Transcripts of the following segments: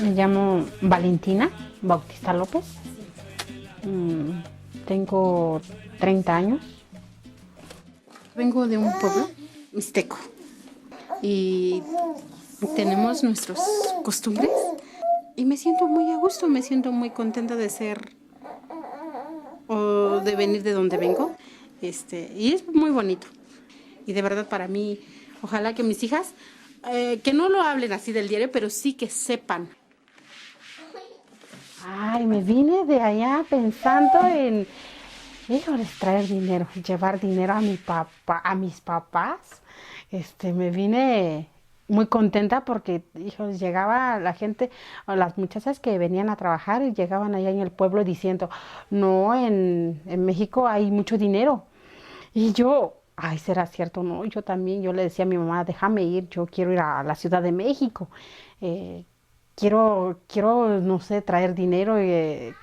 Me llamo Valentina Bautista López. Tengo 30 años. Vengo de un pueblo mixteco y tenemos nuestras costumbres y me siento muy a gusto, me siento muy contenta de ser o de venir de donde vengo. Y es muy bonito. Y de verdad para mí, ojalá que mis hijas, que no lo hablen así del diario, pero sí que sepan. Ay, me vine de allá pensando en, híjoles, traer dinero, llevar dinero a mi papá, a mis papás. Me vine muy contenta porque, híjoles, llegaba la gente, o las muchachas que venían a trabajar y llegaban allá en el pueblo diciendo, no, en México hay mucho dinero. Y yo, ay, ¿será cierto? No, yo también, yo le decía a mi mamá, déjame ir, yo quiero ir a la Ciudad de México. eh, quiero, no sé, traer dinero,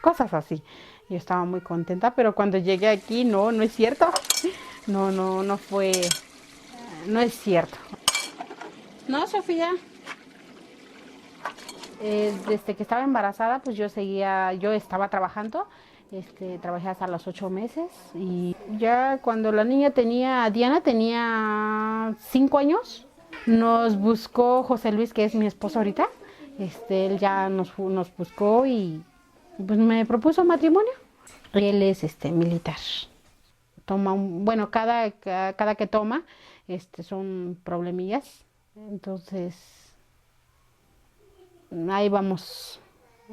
cosas así. Yo estaba muy contenta, pero cuando llegué aquí, no, no es cierto. No, no, no fue, no es cierto. No, Sofía. Desde que estaba embarazada, pues yo estaba trabajando, trabajé hasta los 8 meses y ya cuando la niña Diana tenía 5 años, nos buscó José Luis, que es mi esposo ahorita. Él ya nos buscó y pues me propuso matrimonio. Él es militar. Bueno, cada que toma, son problemillas. Entonces, ahí vamos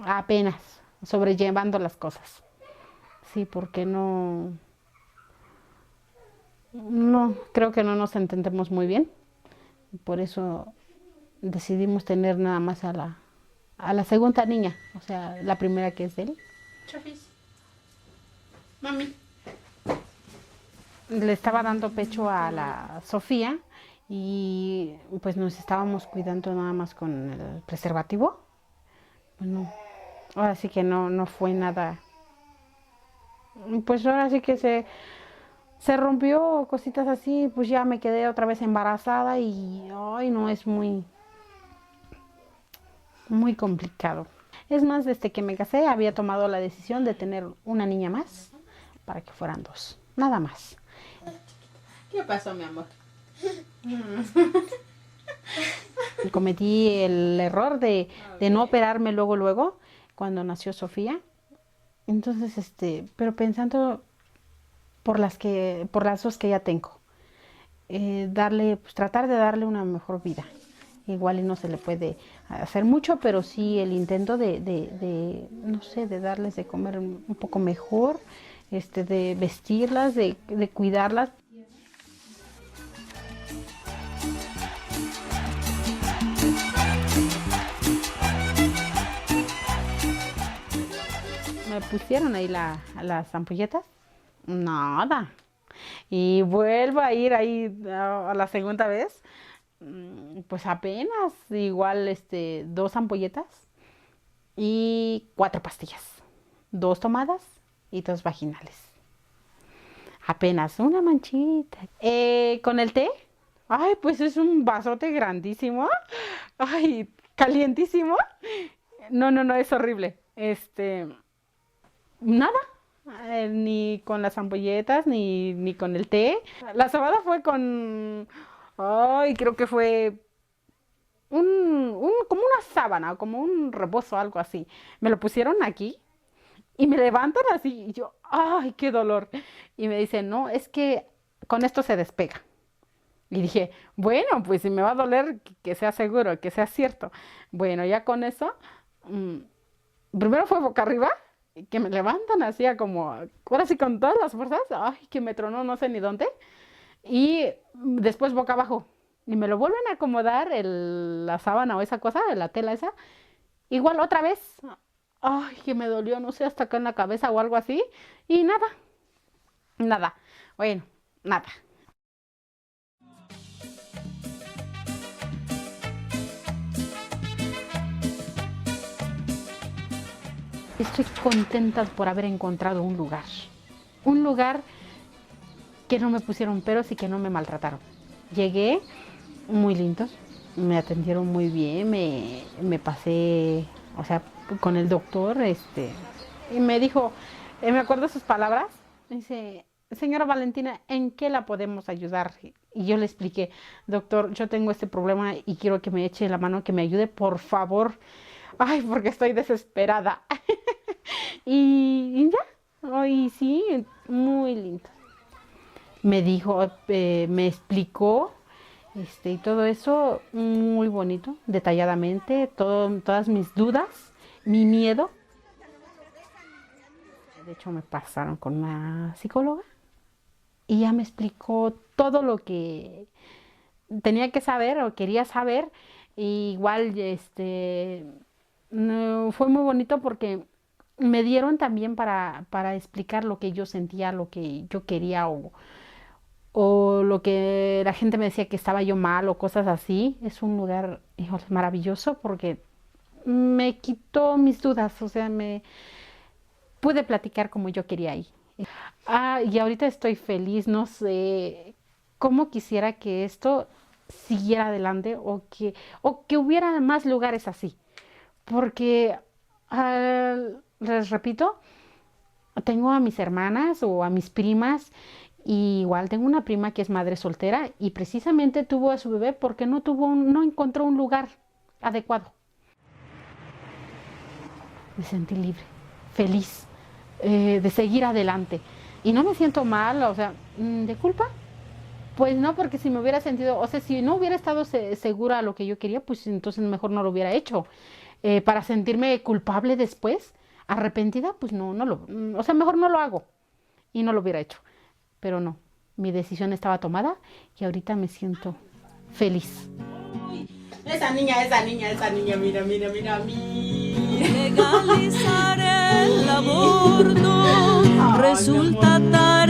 apenas sobrellevando las cosas. Sí, porque no, creo que no nos entendemos muy bien. Por eso decidimos tener nada más a la segunda niña, o sea, la primera que es de él. Chofis. Mami. Le estaba dando pecho a la Sofía y pues nos estábamos cuidando nada más con el preservativo. Pues no, ahora sí que no fue nada. Pues ahora sí que se rompió, cositas así, pues ya me quedé otra vez embarazada y ay, no, es muy, muy complicado. Es más, desde que me casé había tomado la decisión de tener una niña más para que fueran dos, nada más. ¿Qué pasó, mi amor? Cometí el error de no operarme luego, cuando nació Sofía. Entonces, pero pensando por las dos que ya tengo, pues tratar de darle una mejor vida. Igual y no se le puede hacer mucho, pero sí el intento no sé, de darles de comer un poco mejor, de vestirlas, de cuidarlas. Me pusieron ahí las ampolletas, nada. Y vuelvo a ir ahí a la segunda vez, pues apenas, igual, 2 ampolletas y 4 pastillas. 2 tomadas y 2 vaginales. Apenas una manchita. Con el té, ay, pues es un vasote grandísimo. Ay, calientísimo. No, no, no, es horrible. Nada. Ni con las ampolletas, ni con el té. La sobada fue con, ay, creo que fue como una sábana, como un rebozo, algo así. Me lo pusieron aquí y me levantan así y yo, ay, qué dolor. Y me dicen, no, es que con esto se despega. Y dije, bueno, pues si me va a doler, que sea seguro, que sea cierto. Bueno, ya con eso, mm, primero fue boca arriba, y que me levantan así como, ahora sí con todas las fuerzas, ay, que me tronó no sé ni dónde. Y después boca abajo. Y me lo vuelven a acomodar la sábana o esa cosa, la tela esa. Igual otra vez. Ay, que me dolió, no sé, hasta acá en la cabeza o algo así. Y nada, nada. Bueno, nada. Estoy contenta por haber encontrado un lugar. Un lugar que no me pusieron peros y que no me maltrataron. Llegué muy lindos, me atendieron muy bien, me pasé o sea, con el doctor, y me dijo, me acuerdo sus palabras, me dice, señora Valentina, ¿en qué la podemos ayudar? Y yo le expliqué, doctor, yo tengo este problema y quiero que me eche la mano, que me ayude, por favor. Ay, porque estoy desesperada. Y ya, ay, sí, muy lindo. Me dijo, me explicó, y todo eso muy bonito, detalladamente, todas mis dudas, mi miedo. De hecho, me pasaron con una psicóloga y ya me explicó todo lo que tenía que saber o quería saber. Y igual, no, fue muy bonito porque me dieron también para explicar lo que yo sentía, lo que yo quería o lo que la gente me decía que estaba yo mal o cosas así. Es un lugar, híjole, maravilloso porque me quitó mis dudas, o sea, me pude platicar como yo quería ahí. Ah, y ahorita estoy feliz, no sé cómo quisiera que esto siguiera adelante o que hubiera más lugares así. Porque, les repito, tengo a mis hermanas o a mis primas, y igual tengo una prima que es madre soltera y precisamente tuvo a su bebé porque no encontró un lugar adecuado. Me sentí libre, feliz, de seguir adelante. Y no me siento mal, o sea, ¿de culpa? Pues no, porque si me hubiera sentido, o sea, si no hubiera estado segura a lo que yo quería, pues entonces mejor no lo hubiera hecho. Para sentirme culpable después, arrepentida, pues no, o sea, mejor no lo hago y no lo hubiera hecho. Pero no, mi decisión estaba tomada y ahorita me siento feliz. Mira, mira, mira, mira. Legalizar el aborto resulta tan